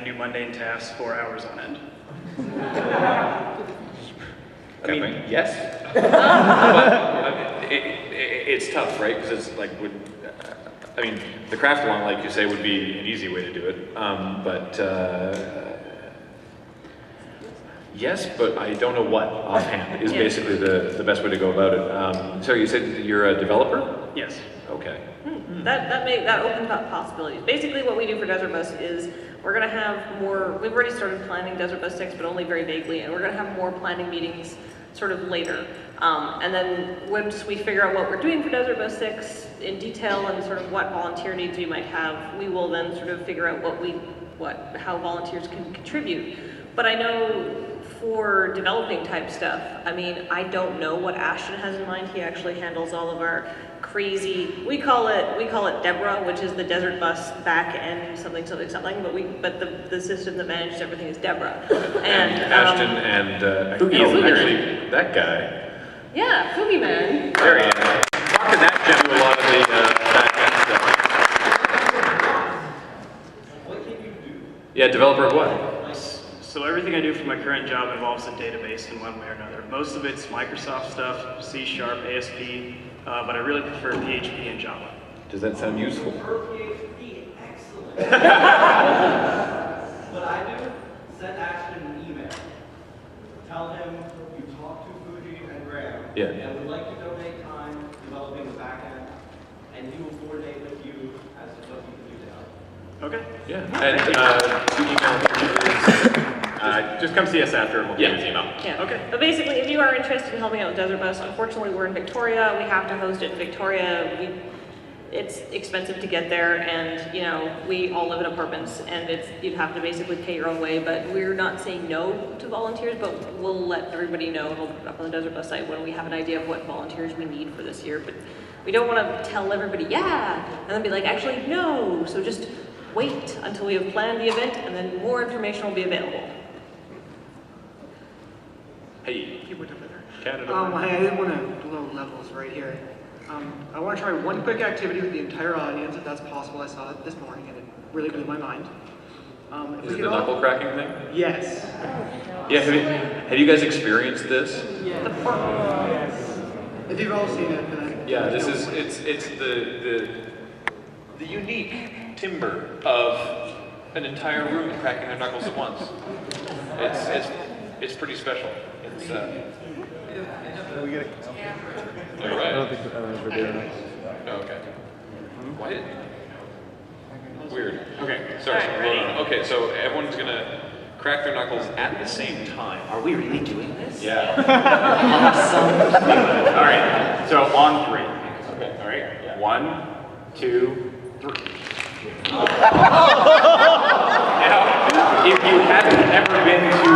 do mundane tasks for hours on end. I mean, yes. But it's tough, right? Because it's like, I mean, the craft along, like you say, would be an easy way to do it. Yes, but I don't know what offhand is basically the best way to go about it. So you said you're a developer? Yes. Okay. That opens up possibilities. Basically what we do for Desert Bus is we're going to have more, we've already started planning Desert Bus 6, but only very vaguely, and we're going to have more planning meetings sort of later. And then once we figure out what we're doing for Desert Bus 6 in detail and sort of what volunteer needs we might have, we will then sort of figure out how volunteers can contribute. But I know for developing type stuff, I mean, I don't know what Ashton has in mind. He actually handles all of our crazy, we call it Deborah, which is the Desert Bus back end something, but the system that manages everything is Deborah. And Ashton and actually that guy. Yeah, Foogie Man. There he is. Talk to that gem a lot of the back end stuff. What can you do? Yeah, developer of what? So everything I do for my current job involves a database in one way or another. Most of it's Microsoft stuff, C#, ASP, but I really prefer PHP and Java. Does that sound useful? PHP, excellent. What I do, send Ashton an email. Tell him you talked to Fuji and Graham, and would like to donate time developing the back end, and he will coordinate with you as to what you can do to help. Okay. Yeah. And email. Just come see us after and we'll get his email. Yeah. Okay. But basically, if you are interested in helping out with Desert Bus, unfortunately we're in Victoria. We have to host it in Victoria. It's expensive to get there, and you know, we all live in apartments, and you'd have to basically pay your own way. But we're not saying no to volunteers, but we'll let everybody know, and we'll put it up on the Desert Bus site when we have an idea of what volunteers we need for this year. But we don't want to tell everybody, yeah, and then be like, actually, no. So just wait until we have planned the event, and then more information will be available. Hey, Canada. I didn't want to blow levels right here. I want to try one quick activity with the entire audience, if that's possible. I saw it this morning, and it really blew my mind. Is it the knuckle cracking thing? Yes. Yeah, have you guys experienced this? Yes. If you've all seen it, then Yeah, this is, it's the unique timbre of an entire room cracking their knuckles at once. It's pretty special. It's, we get it. All right. I don't think we're doing it. Oh, okay. Why? Weird. Okay. Sorry. All right, ready? Okay, so everyone's gonna crack their knuckles at the same time. Are we really doing this? Yeah. All right. So on three. Okay. All right. Yeah. 1, 2, 3. Now, if you hadn't ever been to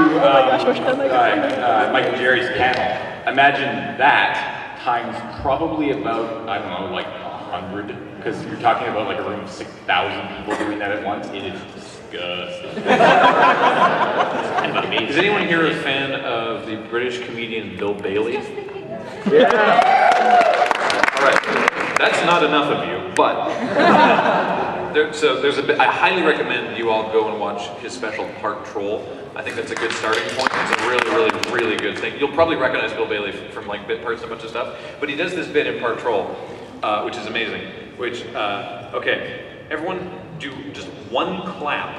Mike and Jerry's panel, imagine that times probably about, I don't know, like 100, because you're talking about like a room of 6,000 people doing that at once. It is disgusting. It's kind of amazing. Is anyone here a fan of the British comedian Bill Bailey? Yeah. All right, that's not enough of you, but there's a bit. I highly recommend you all go and watch his special Part Troll. I think that's a good starting point. It's a really good thing. You'll probably recognize Bill Bailey from like bit parts and a bunch of stuff, but he does this bit in Part Troll, which is amazing. Which okay, everyone do just one clap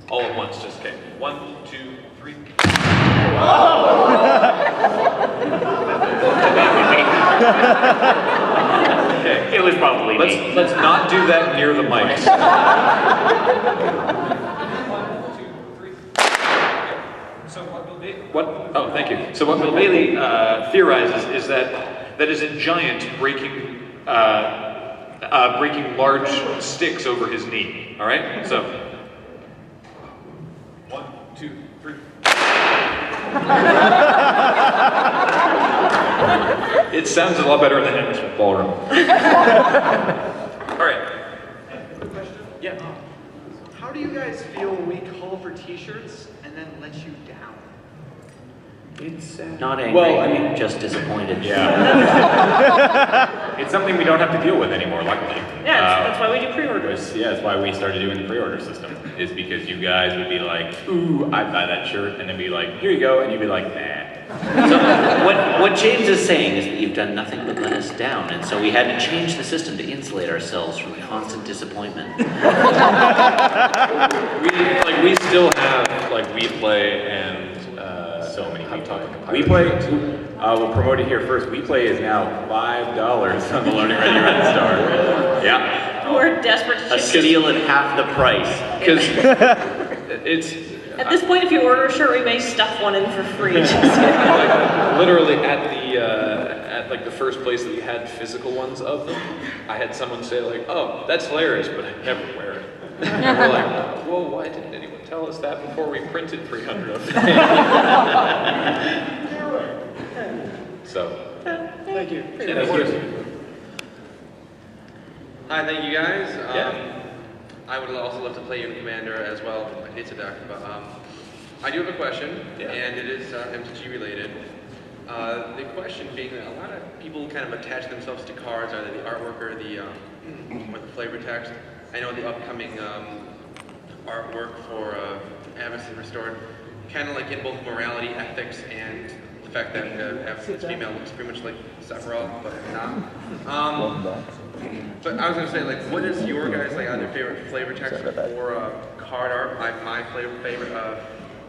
all at once. Just okay, 1, 2, 3. Okay, it was probably me. Let's not do that near the mics. 1, 2, 3. So what Bill Bailey? Oh, thank you. So what Bill Bailey theorizes is that is a giant breaking large sticks over his knee. All right. So 1, 2, 3. It sounds a lot better in the Hammersmith Ballroom. All right. Yeah. how do you guys feel when we call for t-shirts and then let you down? It's Not angry, well, I mean, just disappointed. yeah. It's something we don't have to deal with anymore, luckily. Yeah, that's why we do pre-orders. Yeah, that's why we started doing the pre-order system. Is because you guys would be like, ooh, I'd buy that shirt, and then be like, here you go, and you'd be like, nah. So what James is saying is that you've done nothing but let us down, and so we had to change the system to insulate ourselves from constant disappointment. we still have like WePlay and So many I'm talking We Play, we'll promote it here first. We Play is now $5 on the Learning Ready Red Star. Yeah. We're desperate to A steal at half the price. because it's At this point, if you order a shirt, we may stuff one in for free. like, literally at like the first place that we had physical ones of them, I had someone say like, "Oh, that's hilarious, but I never wear it." And we're like, "Well, why didn't anyone tell us that before we printed 300 of them?" So, Thank you. yeah, that's good. Hi, thank you guys. Yeah. I would also love to play you in Commander as well. I hate to duck, but I do have a question, Yeah. and it is MTG related. The question being that a lot of people kind of attach themselves to cards, either the artwork or the flavor text. I know the upcoming artwork for Avacyn Restored, kind of like in both morality, ethics, and the fact that Avacyn's female looks pretty much like Sephiroth, but not. But I was gonna say, like, what is your guys' like other favorite flavor text for card art? My favorite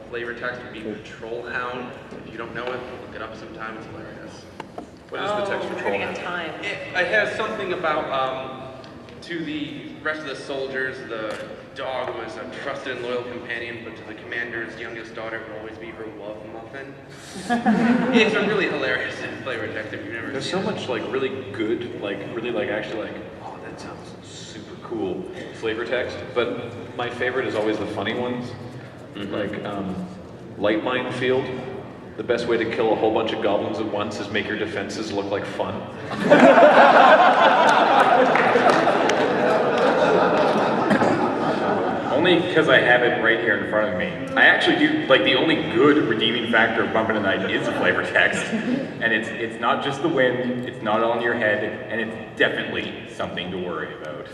flavor text would be Troll Hound. If you don't know it, look it up sometime. It's hilarious. What is the text for We're Troll running Hound? out of time. It has something about to the rest of the soldiers, the dog was a trusted and loyal companion, but to the commander's youngest daughter it would always be her love muffin. It's a really hilarious flavor text if you've never There's seen so it. much like really good, like really like actually like, oh, that sounds super cool flavor text. But my favorite is always the funny ones, like Light Minefield. The best way to kill a whole bunch of goblins at once is make your defenses look like fun. Only because I have it right here in front of me. I actually do, like, the only good redeeming factor of Bumpin' Tonight is the flavor text. And it's not just the wind, it's not all in your head, and it's definitely something to worry about.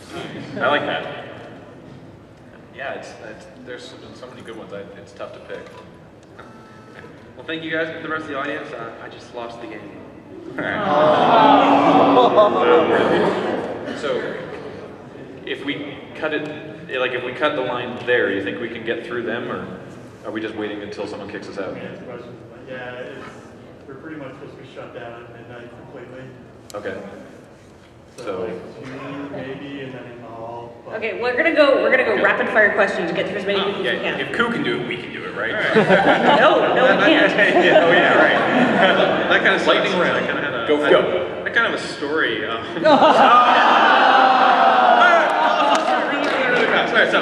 I like that. Yeah, there's been so many good ones. It's tough to pick. Well, thank you guys. For the rest of the audience, I just lost the game. So, if we cut it, like if we cut the line there, you think we can get through them, or are we just waiting until someone kicks us out? Yeah, we're pretty much supposed to be shut down at midnight completely. Okay. So like 2 maybe, and then in the hall. But Okay, we're gonna go rapid fire questions to get through as many people as we Yeah, can. if Koo can do it, we can do it, right? No, we can't. Yeah, oh yeah, right. That kind of Lightning round. I kind of had a Go. I kind of have a story. Sorry, so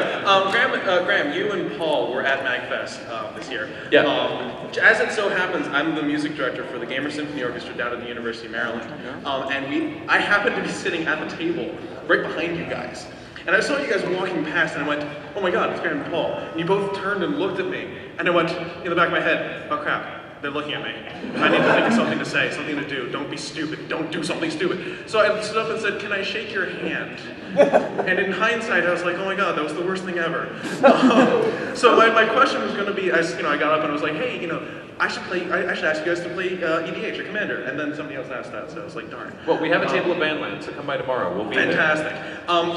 Graham, you and Paul were at MagFest this year. Yeah. As it so happens, I'm the music director for the Gamer Symphony Orchestra down at the University of Maryland, and I happened to be sitting at the table right behind you guys. And I saw you guys walking past, and I went, "Oh my God, it's Graham and Paul." And you both turned and looked at me, and I went in the back of my head, "Oh crap, they're looking at me. I need to think of something to say, something to do. Don't be stupid. Don't do something stupid." So I stood up and said, "Can I shake your hand?" And in hindsight, I was like, "Oh my God, that was the worst thing ever." So my question was going to be, I got up and I was like, "Hey, I should ask you guys to play EDH or Commander." And then somebody else asked that, so I was like, darn. Well, we have a table of Bandland, so come by tomorrow. We'll be Fantastic.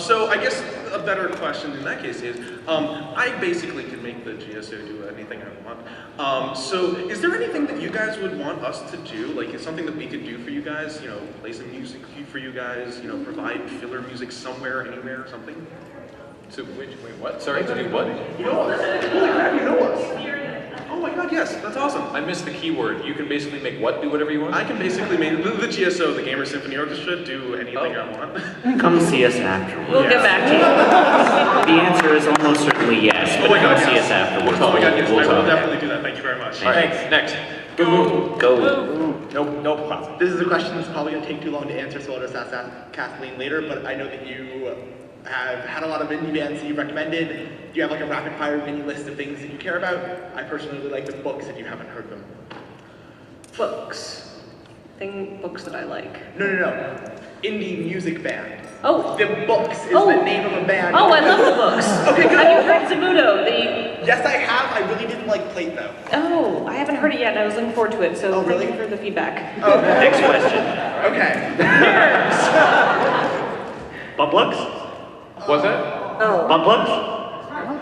So I guess a better question in that case is, I basically can make the GSO do anything I want. So is there anything that you guys would want us to do? Like, is something that we could do for you guys? Play some music for you guys? Provide filler music somewhere, anywhere, or something? So wait, what? Sorry, to do what? You know us. Holy crap, you know us. Oh my God, yes, that's awesome. I missed the keyword. You can basically make what? Do whatever you want? I can basically make the GSO, the Gamer Symphony Orchestra, do anything I want. Come see us afterwards. We'll get back to you. The answer is almost certainly yes, but Oh my God, come see yes. us afterwards. Oh my God, yes, We'll I will talk. definitely do that. Thank you very much. All right, next. Go. No problem. This is a question that's probably going to take too long to answer, so I'll just ask Kathleen later, but I know that you have had a lot of indie bands that you recommended. Do you have like a rapid fire mini list of things that you care about? I personally really like the books if you haven't heard them. Books. Books that I like. No. Indie music band. Oh. The Books is the name of a band. Oh, I love the Books. Okay, good. Have you heard Zamudo? Yes, I have. I really didn't like Plate though. Oh, I haven't heard it yet, and I was looking forward to it, so really? thank you for the feedback. Oh, Next question. okay. Butt plugs? What's that? Oh. Butt plugs?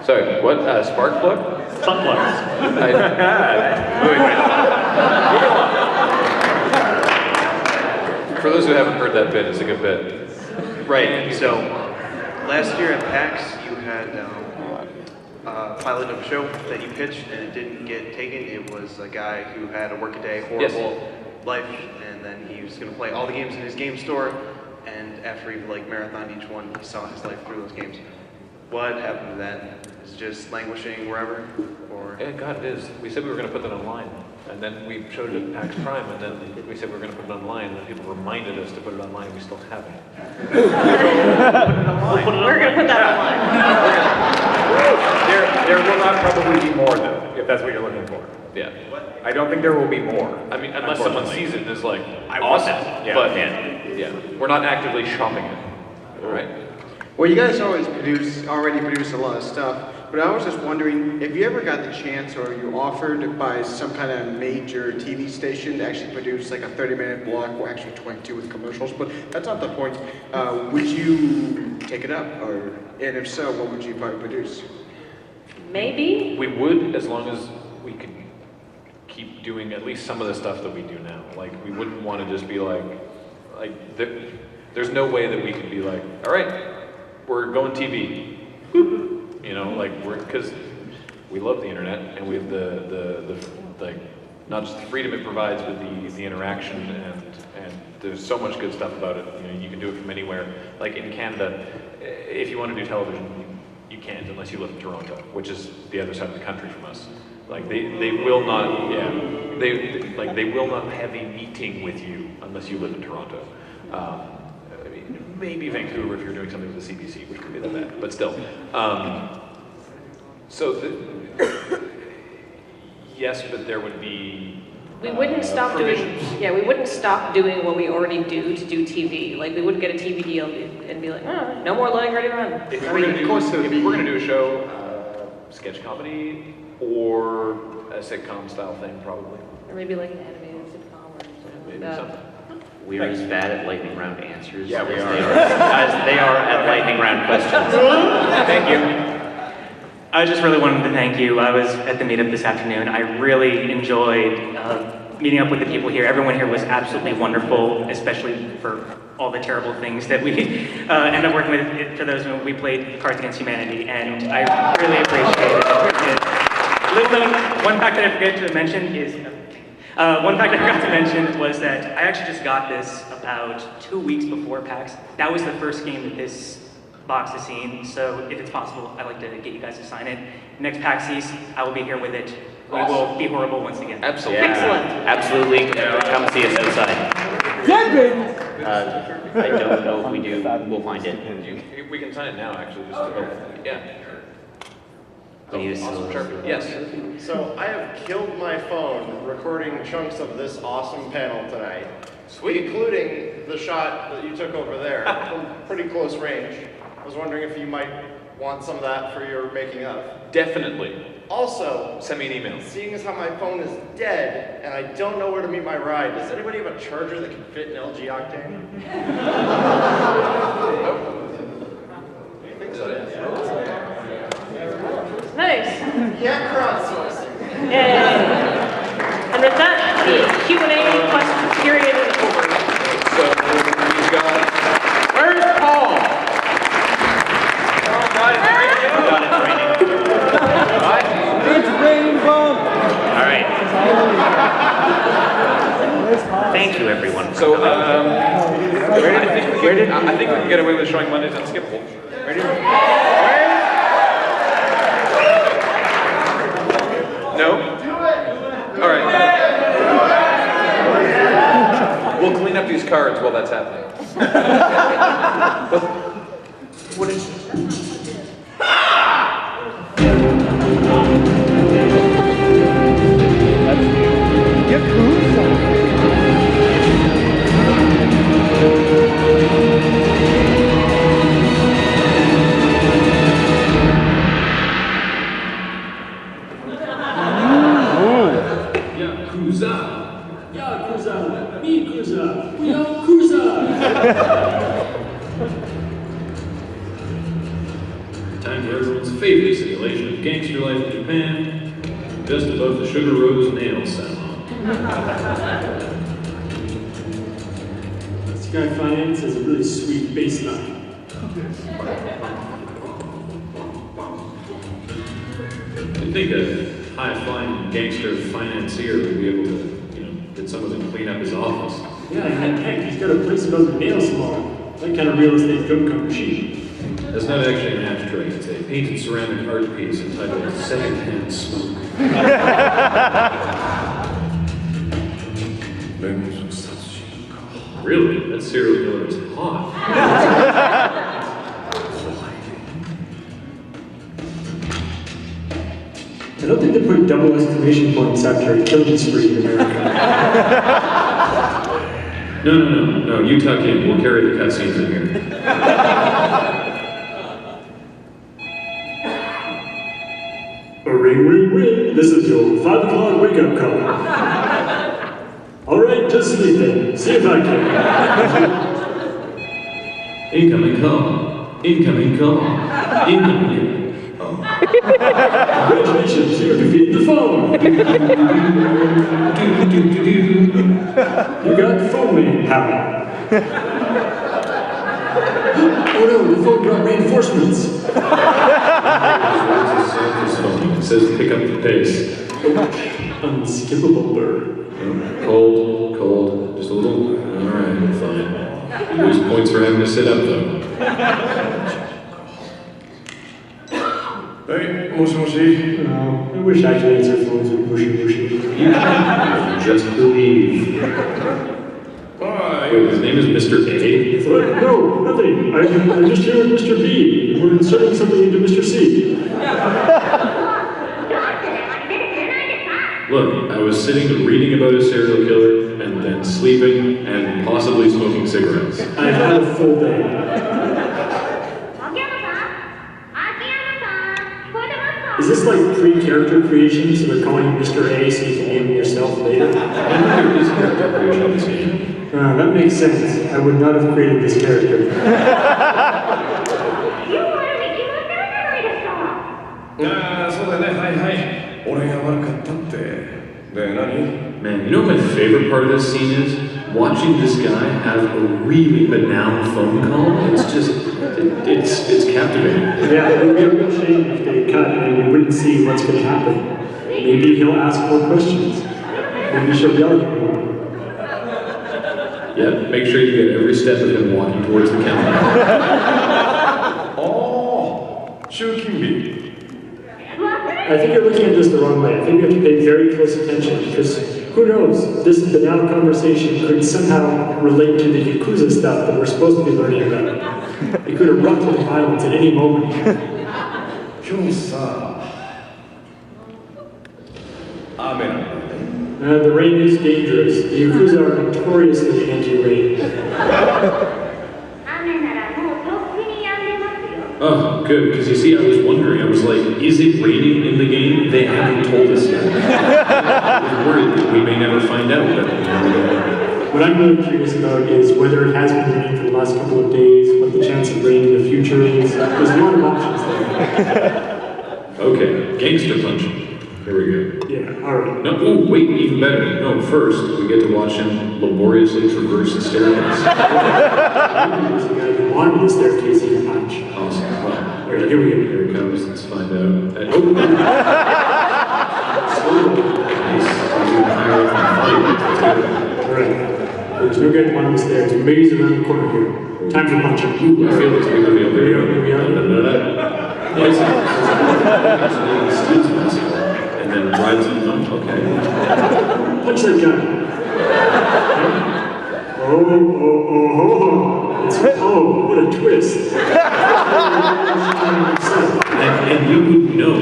Sorry, what? Spark plug? Butt plugs. For those who haven't heard that bit, it's a good bit. Right, so last year at PAX, you had a pilot of a show that you pitched and it didn't get taken. It was a guy who had a workaday, horrible life, and then he was going to play all the games in his game store, and after he marathoned each one, he saw his life through those games. What happened to that? Is it just languishing wherever? Or Yeah, God, it is. We said we were going to put that online, and then we showed it at PAX Prime, and then we said we were going to put it online, and then people reminded us to put it online, and we still haven't. We're going to put that online. There will not probably be more though, if that's what you're looking for. Yeah. I don't think there will be more. I mean, unless someone sees it and is like, I want awesome. that. Yeah. But yeah, we're not actively shopping it. All right. Well, you guys already produce a lot of stuff, but I was just wondering if you ever got the chance or you offered by some kind of major TV station to actually produce like a 30-minute block, or actually 22 with commercials, but that's not the point. Would you take it up, and if so, what would you probably produce? Maybe? We would, as long as we could keep doing at least some of the stuff that we do now. Like, we wouldn't want to just be there's no way that we could be like, all right, we're going TV. Because we love the internet, and we have the not just the freedom it provides, but the interaction, and there's so much good stuff about it. You can do it from anywhere. Like in Canada, if you want to do television, you can't unless you live in Toronto, which is the other side of the country from us. Like they will not, they will not have a meeting with you unless you live in Toronto. Maybe Vancouver if you're doing something with the CBC, which would be that bad, but still. Yes, but there would be. We wouldn't stop doing. Yeah, we wouldn't stop doing what we already do to do TV. Like we wouldn't get a TV deal and be like, oh, no more Loading Ready to Run. If we're going to do a show, sketch comedy or a sitcom style thing, probably. Or maybe like an animated sitcom or something like that. We are as bad at lightning round answers Yeah, we as are. they are at lightning round questions. Thank you. I just really wanted to thank you. I was at the meetup this afternoon. I really enjoyed meeting up with the people here. Everyone here was absolutely wonderful, especially for all the terrible things that we ended up working with for those when we played Cards Against Humanity, and I really appreciate it. One fact that I forgot to mention was that I actually just got this about 2 weeks before PAX. That was the first game that this box has seen, so if it's possible, I'd like to get you guys to sign it. Next PAX East, I will be here with it. We will be horrible once again. Absolutely. Yeah. Excellent. Absolutely. Come see us outside. I don't know if we do. We'll find it. We can sign it now, actually. Please. Awesome, sure. Yes. So I have killed my phone recording chunks of this awesome panel tonight. Sweet. Including the shot that you took over there from pretty close range. I was wondering if you might want some of that for your making of. Definitely. Also, send me an email. Seeing as how my phone is dead and I don't know where to meet my ride, does anybody have a charger that can fit an LG Octane? I think so, yeah. Nice. Yeah, crowdsourcing. And with that, the Q&A question period is over. So we've got. Where's Paul? It's raining bomb. All right. Thank you, everyone. So I think we can get away with showing Mondays Unskippable. Ready? No? All right. We'll clean up these cards while that's happening. What is Yakuza. Yakuza. Yakuza, Mikuza, we are Kuza. Time for everyone's favorite simulation of gangster life in Japan, just above the Sugar Rose Nail Salon. Sky Finance has a really sweet bass line. I think a high-flying gangster financier would be able to, get someone to clean up his office. Yeah, and heck, he's got a place above the nail salon. That kind of real estate don't come cheap. That's not actually an ashtray. It's a painted ceramic art piece entitled Secondhand Smoke. Really? That serial killer is hot. I don't think they put double exclamation points after a killing spree in America. No, you tuck in. We'll carry the cutscenes in here. Ring, ring, ring. This is your 5 o'clock wake-up call. All right, just sleep then. See if I can. Incoming call. Incoming call. Incoming call. Congratulations, you defeated the phone. You got phone man power. Oh no, the phone brought reinforcements. It says pick up the pace. Unskippable bird. Cold, just a little. Alright, fine. You lose points for having to sit up though. Hey, moshi moshi. I wish I could answer phones with mushy mushy. You can just believe. Wait, his name is Mr. A? No, nothing. I'm just here with Mr. B. We're inserting something into Mr. C. Look, I was sitting reading about a serial killer, and then sleeping, and possibly smoking cigarettes. I've had a full day. Is this like pre-character creation, so they're calling you Mr. A so you can name yourself later? There is character creation in this game. That makes sense. I would not have created this character. Man, you know what my favorite part of this scene is? Watching this guy have a really banal phone call. It's just, it's captivating. Yeah, it would be a real shame if they cut and we wouldn't see what's going to happen. Maybe he'll ask more questions. Maybe she'll yell at him more. Yeah, make sure you get every step of him walking towards the camera. Oh, Shukimbi. I think you're looking at this the wrong way. I think we have to pay very close attention because who knows, this banal conversation could somehow relate to the Yakuza stuff that we're supposed to be learning about. It could erupt into violence at any moment. The rain is dangerous. The Yakuza are notoriously anti-rain. Oh, good, because you see, I was wondering, I was like, is it raining in the game? They haven't told us yet. I was worried that we may never find out. But what I'm really curious about is whether it has been raining for the last couple of days, what the chance of rain in the future is. There's a lot of options there. Okay, gangster punching. Here we go. Yeah, alright. No, oh, wait, even better. No, first, we get to watch him laboriously traverse the staircase. There's a guy who wanted the staircase he can punch. Awesome. Well, alright, here we go. Here it comes. Let's find out. Oh! Nice. Alright. There's no guy climbing the stairs. Maybe he's around the corner here. Time for punching. Ooh, I feel it's going to be over here. Here we are. Yes. And then rides him up. Okay. Punch that guy. Oh. Oh, what a twist. and you would know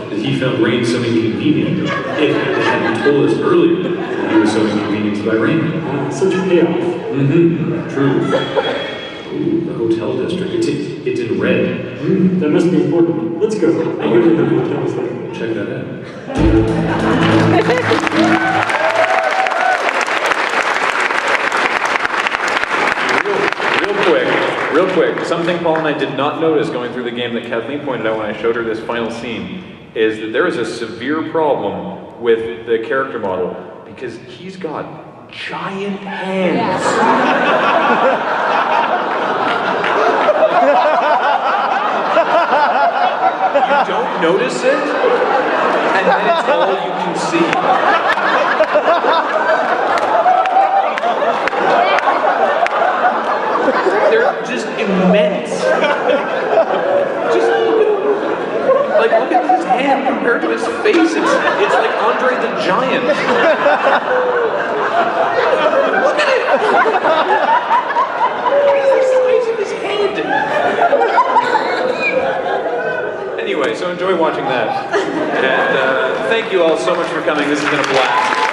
that he found rain so inconvenient if he hadn't told us earlier that he was so inconvenienced by rain. Such a payoff. Mm-hmm. True. Ooh, the hotel district. It's in red. That must be important. Let's go. I hear the hotels there. Check that out. one thing Paul and I did not notice going through the game that Kathleen pointed out when I showed her this final scene is that there is a severe problem with the character model because he's got giant hands. You don't notice it, and then it's all you can see. They're just immense. Just look at his hand compared to his face. It's like Andre the Giant. Look at it. It's the size of his head. Anyway, so enjoy watching that. And thank you all so much for coming. This has been a blast.